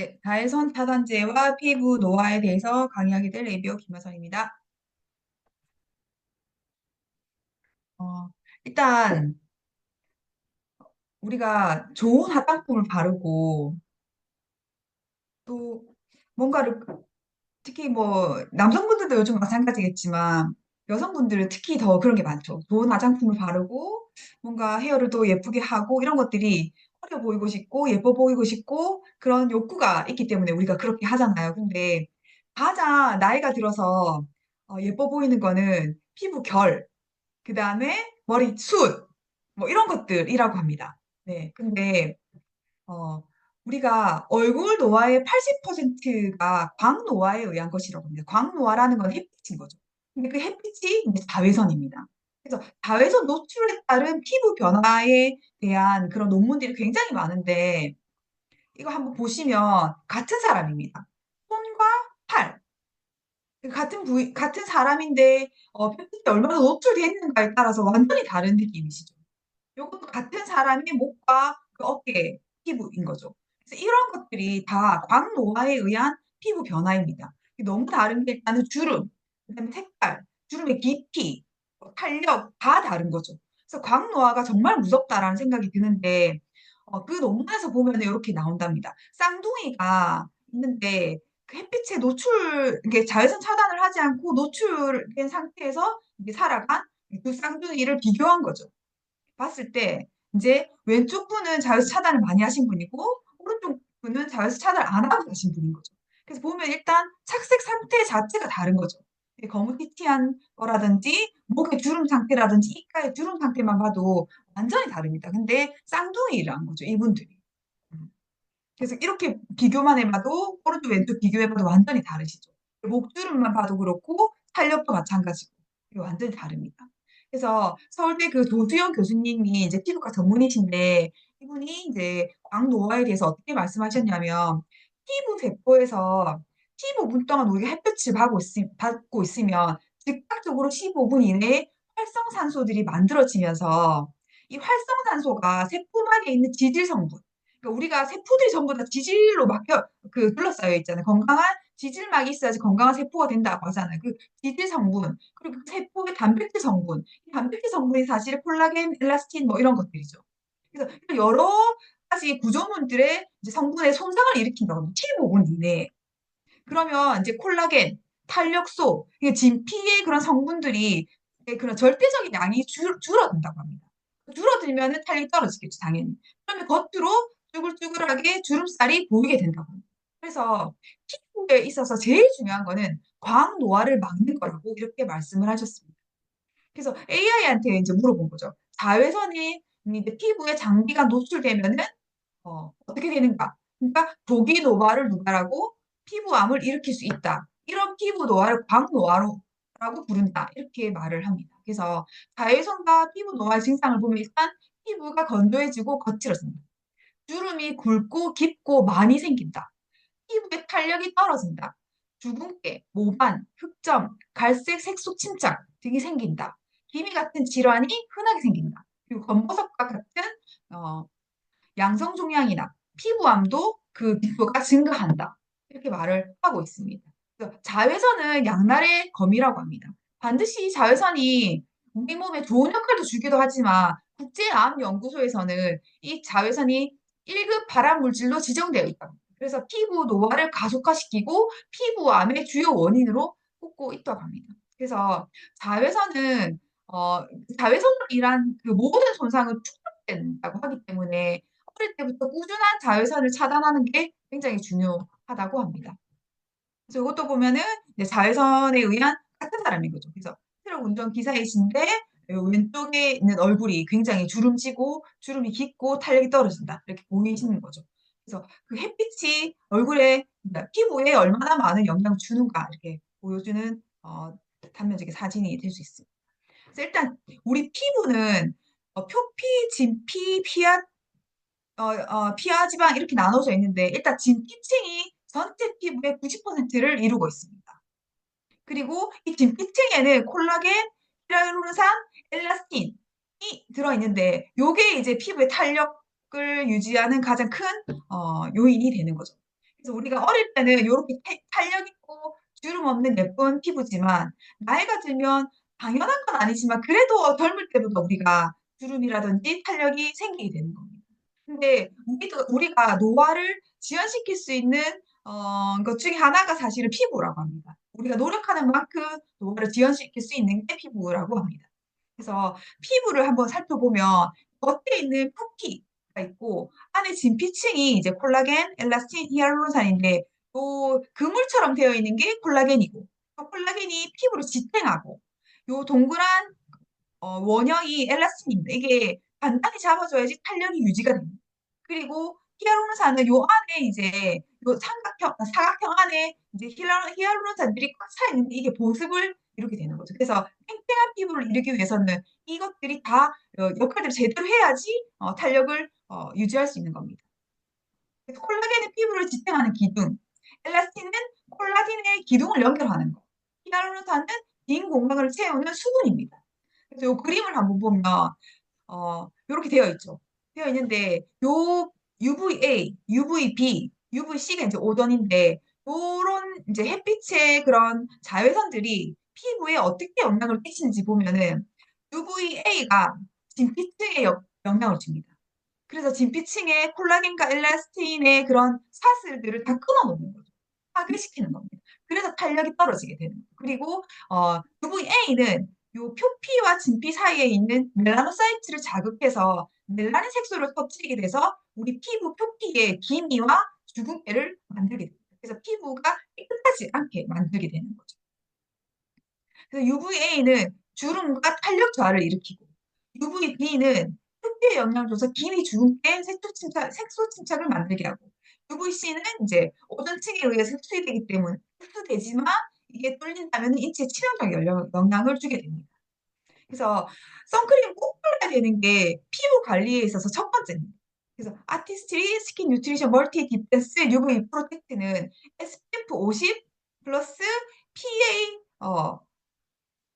네, 자외선 차단제와 피부 노화에 대해서 강의하게 될 레이비어 김하선입니다. 어, 일단 우리가 좋은 화장품을 바르고 또 뭔가를 특히 뭐 남성분들도 요즘 마찬가지겠지만 여성분들은 특히 더 그런 게 많죠. 좋은 화장품을 바르고 뭔가 헤어를 또 예쁘게 하고 이런 것들이 어려 보이고 싶고 예뻐 보이고 싶고 그런 욕구가 있기 때문에 우리가 그렇게 하잖아요. 근데 가장 나이가 들어서 예뻐 보이는 거는 피부 결, 그 다음에 머리 숱, 뭐 이런 것들이라고 합니다. 네. 근데 어, 우리가 얼굴 노화의 80%가 광노화에 의한 것이라고 합니다. 광노화라는 건 햇빛인 거죠. 근데 그 햇빛이 이제 자외선입니다. 그래서 자외선 노출에 따른 피부 변화에 대한 그런 논문들이 굉장히 많은데 이거 한번 보시면 같은 사람입니다. 손과 팔, 같은 부위, 같은 사람인데 햇빛이 얼마나 노출되어 있는가에 따라서 완전히 다른 느낌이시죠. 요것도 같은 사람의 목과 그 어깨 피부인 거죠. 그래서 이런 것들이 다 광노화에 의한 피부 변화입니다. 너무 다른 게 일단은 주름, 그다음에 색깔, 주름의 깊이, 탄력 다 다른 거죠. 그래서 광노화가 정말 무섭다라는 생각이 드는데 그 논문에서 보면 이렇게 나온답니다. 쌍둥이가 있는데 그 햇빛에 이게 자외선 차단을 하지 않고 노출된 상태에서 이게 살아간 두 쌍둥이를 비교한 거죠. 봤을 때 이제 왼쪽 분은 자외선 차단을 많이 하신 분이고 오른쪽 분은 자외선 차단을 안 하고 계신 분인 거죠. 그래서 보면 일단 착색 상태 자체가 다른 거죠. 거무튀튀한 거라든지 목의 주름 상태라든지 입가의 주름 상태만 봐도 완전히 다릅니다. 근데 쌍둥이라는 거죠, 이분들이. 음. 그래서 이렇게 비교만 해봐도 오른쪽 왼쪽 비교해봐도 완전히 다르시죠. 목주름만 봐도 그렇고 탄력도 마찬가지고 이게 완전히 다릅니다. 그래서 서울대 그 도수영 교수님이 이제 피부과 전문의신데 이분이 이제 광노화에 대해서 어떻게 말씀하셨냐면 피부 세포에서 15분 동안 우리가 햇볕을 받고 있으면 즉각적으로 15분 이내에 활성산소들이 만들어지면서 이 활성산소가 세포막에 있는 지질 성분 그러니까 우리가 세포들이 전부 다 지질로 둘러싸여 있잖아요. 건강한 지질막이 있어야지 건강한 세포가 된다고 하잖아요. 그 지질 성분, 그리고 그 세포의 단백질 성분, 이 단백질 성분이 사실 콜라겐, 엘라스틴 뭐 이런 것들이죠. 그래서 여러 가지 구조물들의 이제 성분의 손상을 일으킨다고 합니다. 15분 이내에. 그러면 이제 콜라겐, 탄력소, 이게 진피의 그런 성분들이 그런 절대적인 양이 줄어든다고 합니다. 줄어들면은 탄력이 떨어지겠죠, 당연히. 그러면 겉으로 쭈글쭈글하게 주름살이 보이게 된다고 합니다. 그래서 피부에 있어서 제일 중요한 거는 광노화를 막는 거라고 이렇게 말씀을 하셨습니다. 그래서 AI한테 이제 물어본 거죠. 자외선이 이제 피부에 장기가 노출되면은 어떻게 되는가? 그러니까 조기 노화를 유발하고 피부암을 일으킬 수 있다. 이런 피부 노화를 광노화라고 부른다. 이렇게 말을 합니다. 그래서 자외선과 피부 노화의 증상을 보면 일단 피부가 건조해지고 거칠어진다. 주름이 굵고 깊고 많이 생긴다. 피부의 탄력이 떨어진다. 주근깨, 모반, 흑점, 갈색 색소 침착 등이 생긴다. 기미 같은 질환이 흔하게 생긴다. 그리고 검버섯과 같은 어, 양성 종양이나 피부암도 그 빈도가 증가한다. 이렇게 말을 하고 있습니다. 그래서 자외선은 양날의 검이라고 합니다. 반드시 자외선이 우리 몸에 좋은 역할도 주기도 하지만 국제암연구소에서는 이 자외선이 1급 발암 물질로 지정되어 있다. 그래서 피부 노화를 가속화시키고 피부암의 주요 원인으로 꼽고 있다고 합니다. 그래서 자외선은 자외선으로 인한 그 모든 손상은 축적된다고 하기 때문에 어릴 때부터 꾸준한 자외선을 차단하는 게 굉장히 중요하다고 합니다. 그래서 이것도 보면은 이제 자외선에 의한 같은 사람인 거죠. 그래서 트럭 운전 기사이신데 왼쪽에 있는 얼굴이 굉장히 주름지고 주름이 깊고 탄력이 떨어진다. 이렇게 보이시는 거죠. 그래서 그 햇빛이 얼굴에 그러니까 피부에 얼마나 많은 영향을 주는가 이렇게 보여주는 단면적인 사진이 될 수 있습니다. 그래서 일단 우리 피부는 표피, 진피, 피하 지방 이렇게 나눠져 있는데 일단 진피층이 전체 피부의 90%를 이루고 있습니다. 그리고 이 진피층에는 콜라겐, 히알루론산, 엘라스틴이 들어있는데 요게 이제 피부의 탄력을 유지하는 가장 큰 요인이 되는 거죠. 그래서 우리가 어릴 때는 이렇게 탄력 있고 주름 없는 예쁜 피부지만 나이가 들면 당연한 건 아니지만 그래도 젊을 때보다 우리가 주름이라든지 탄력이 생기게 되는 겁니다. 근데 우리가 노화를 지연시킬 수 있는 것 중에 하나가 사실은 피부라고 합니다. 우리가 노력하는 만큼 노화를 지연시킬 수 있는 게 피부라고 합니다. 그래서 피부를 한번 살펴보면 겉에 있는 표피가 있고 안에 진피층이 이제 콜라겐, 엘라스틴, 히알루론산인데 또 그물처럼 되어 있는 게 콜라겐이고 또 콜라겐이 피부를 지탱하고 요 동그란 원형이 엘라스틴입니다. 이게 단단히 잡아줘야지 탄력이 유지가 됩니다. 그리고 히알루론산은 요 안에 이제 요 사각형 안에 이제 히알루론산들이 꽉 차 있는데 이게 보습을 이루게 되는 거죠. 그래서 팽팽한 피부를 이루기 위해서는 이것들이 다 역할들을 제대로 해야지 탄력을 유지할 수 있는 겁니다. 그래서 콜라겐은 피부를 지탱하는 기둥, 엘라스틴은 콜라겐의 기둥을 연결하는 거, 히알루론산은 빈 공간을 채우는 수분입니다. 그래서 이 그림을 한번 보면 이렇게 되어 있죠. 되어 있는데 요 UVA, UVB, UVC가 이제 오던인데 요런 이제 햇빛의 그런 자외선들이 피부에 어떻게 영향을 끼치는지 보면은 UVA가 진피층에 영향을 줍니다. 그래서 진피층에 콜라겐과 엘라스틴의 그런 사슬들을 다 끊어놓는 거죠. 파괴시키는 겁니다. 그래서 탄력이 떨어지게 되는 거예요. 그리고 UVA는 요 표피와 진피 사이에 있는 멜라노사이트를 자극해서 멜라닌 색소를 터뜨리게 돼서 우리 피부 표피에 기미와 주근깨를 만들게 됩니다. 그래서 피부가 깨끗하지 않게 만들게 되는 거죠. 그래서 UVA는 주름과 탄력 저하를 일으키고 UVB는 표피에 영향을 줘서 기미 주근깨, 색소 침착을 만들게 하고 UVC는 이제 오존층에 의해서 흡수되기 때문에 흡수되지만 이게 뚫린다면 인체에 치명적 영향을 주게 됩니다. 그래서 선크림 꼭 발라야 되는 게 피부 관리에 있어서 첫 번째입니다. 그래서 아티스트리 스킨 뉴트리션 멀티 디펜스 UV 프로텍트는 SPF 50 플러스 PA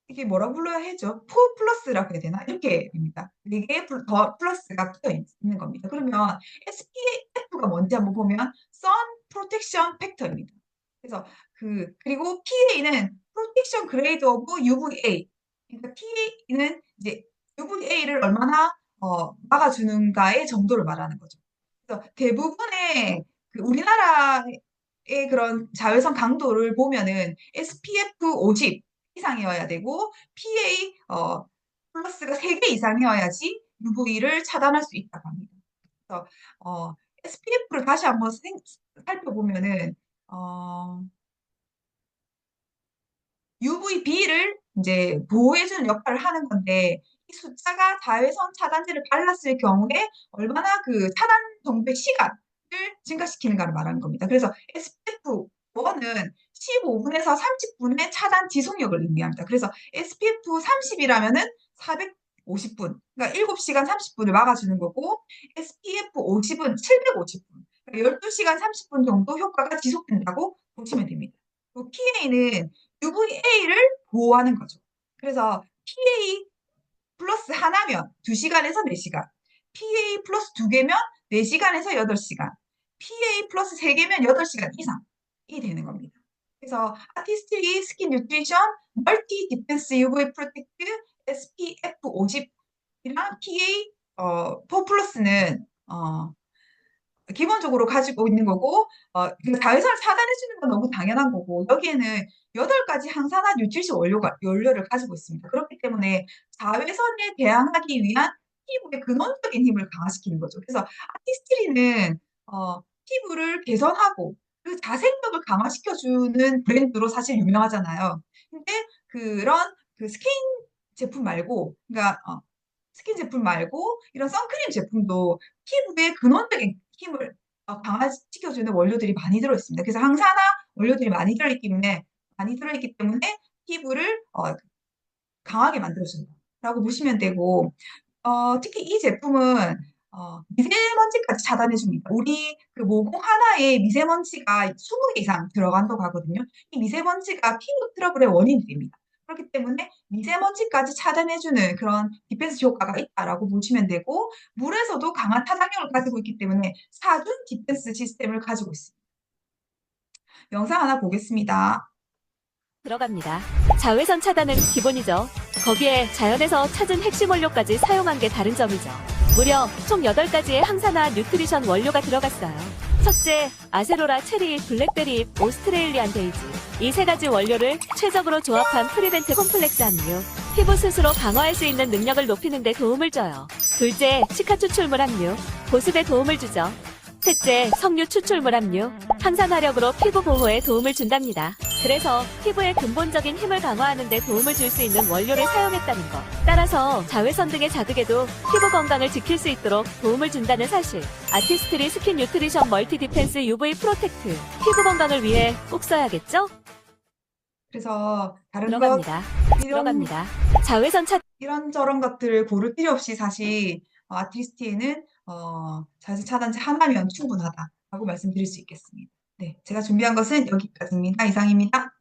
이게 뭐라 불러야 하죠? 4 플러스라고 해야 되나? 이렇게 됩니다. 4개 더 플러스가 붙어 있는 겁니다. 그러면 SPF가 뭔지 한번 보면 Sun Protection Factor입니다. 그래서 그리고 PA는 Protection Grade of UVA. 그러니까 PA는 이제 UVA를 얼마나 막아주는가의 정도를 말하는 거죠. 그래서 대부분의 우리나라의 그런 자외선 강도를 보면은 SPF 50 이상이어야 되고 PA 플러스가 3개 이상이어야지 UV를 차단할 수 있다고 합니다. 그래서 SPF를 다시 한번 살펴보면은 UVB를 이제 보호해주는 역할을 하는 건데 이 숫자가 자외선 차단제를 발랐을 경우에 얼마나 그 차단 정도의 시간을 증가시키는가를 말하는 겁니다. 그래서 SPF1은 15분에서 30분의 차단 지속력을 의미합니다. 그래서 SPF 30이라면은 450분, 그러니까 7시간 30분을 막아주는 거고 SPF 50은 750분, 그러니까 12시간 30분 정도 효과가 지속된다고 보시면 됩니다. PA는 UVA를 보호하는 거죠. 그래서 PA 플러스 하나면 2시간에서 4시간, PA 플러스 2개면 4시간에서 8시간, PA 플러스 3개면 8시간 이상이 되는 겁니다. 그래서 아티스트리 스킨 뉴트리션 멀티 디펜스 UV 프로텍트 SPF 50이랑 PA 4 플러스는 기본적으로 가지고 있는 거고, 그 자외선을 차단해주는 건 너무 당연한 거고, 여기에는 8가지 항산화 뉴트리션 원료를 가지고 있습니다. 그렇기 때문에 자외선에 대항하기 위한 피부의 근원적인 힘을 강화시키는 거죠. 그래서 아티스트리는 피부를 개선하고 그 자생력을 강화시켜주는 브랜드로 사실 유명하잖아요. 근데 그런 스킨 제품 말고, 그러니까 스킨 제품 말고 이런 선크림 제품도 피부에 근원적인 힘을 강화시켜주는 원료들이 많이 들어있습니다. 그래서 항산화 원료들이 많이 들어있기 때문에 피부를 강하게 만들어준다라고 보시면 되고, 특히 이 제품은 미세먼지까지 차단해줍니다. 우리 그 모공 하나에 미세먼지가 20개 이상 들어간다고 하거든요. 이 미세먼지가 피부 트러블의 원인이 됩니다. 그렇기 때문에 미세먼지까지 차단해주는 그런 디펜스 효과가 있다라고 보시면 되고, 물에서도 강한 타당력을 가지고 있기 때문에 사중 디펜스 시스템을 가지고 있습니다. 영상 하나 보겠습니다. 들어갑니다. 자외선 차단은 기본이죠. 거기에 자연에서 찾은 핵심 원료까지 사용한 게 다른 점이죠. 무려 총 8가지의 항산화 뉴트리션 원료가 들어갔어요. 첫째, 아세로라 체리, 블랙베리, 오스트레일리안 데이지. 이 3가지 원료를 최적으로 조합한 프리벤트 콤플렉스 함유. 피부 스스로 강화할 수 있는 능력을 높이는 데 도움을 줘요. 둘째, 시카 추출물 함유. 보습에 도움을 주죠. 셋째, 석류 추출물 함유. 항산화력으로 피부 보호에 도움을 준답니다. 그래서 피부의 근본적인 힘을 강화하는 데 도움을 줄 수 있는 원료를 사용했다는 것. 따라서 자외선 등의 자극에도 피부 건강을 지킬 수 있도록 도움을 준다는 사실. 아티스트리 스킨 뉴트리션 멀티 디펜스 UV 프로텍트. 피부 건강을 위해 꼭 써야겠죠? 그래서 다른 것, 들어갑니다. 이런, 들어갑니다. 자외선 차 이런저런 것들을 고를 필요 없이 사실 아티스트에는 자외선 차단제 하나면 충분하다라고 말씀드릴 수 있겠습니다. 네, 제가 준비한 것은 여기까지입니다. 이상입니다.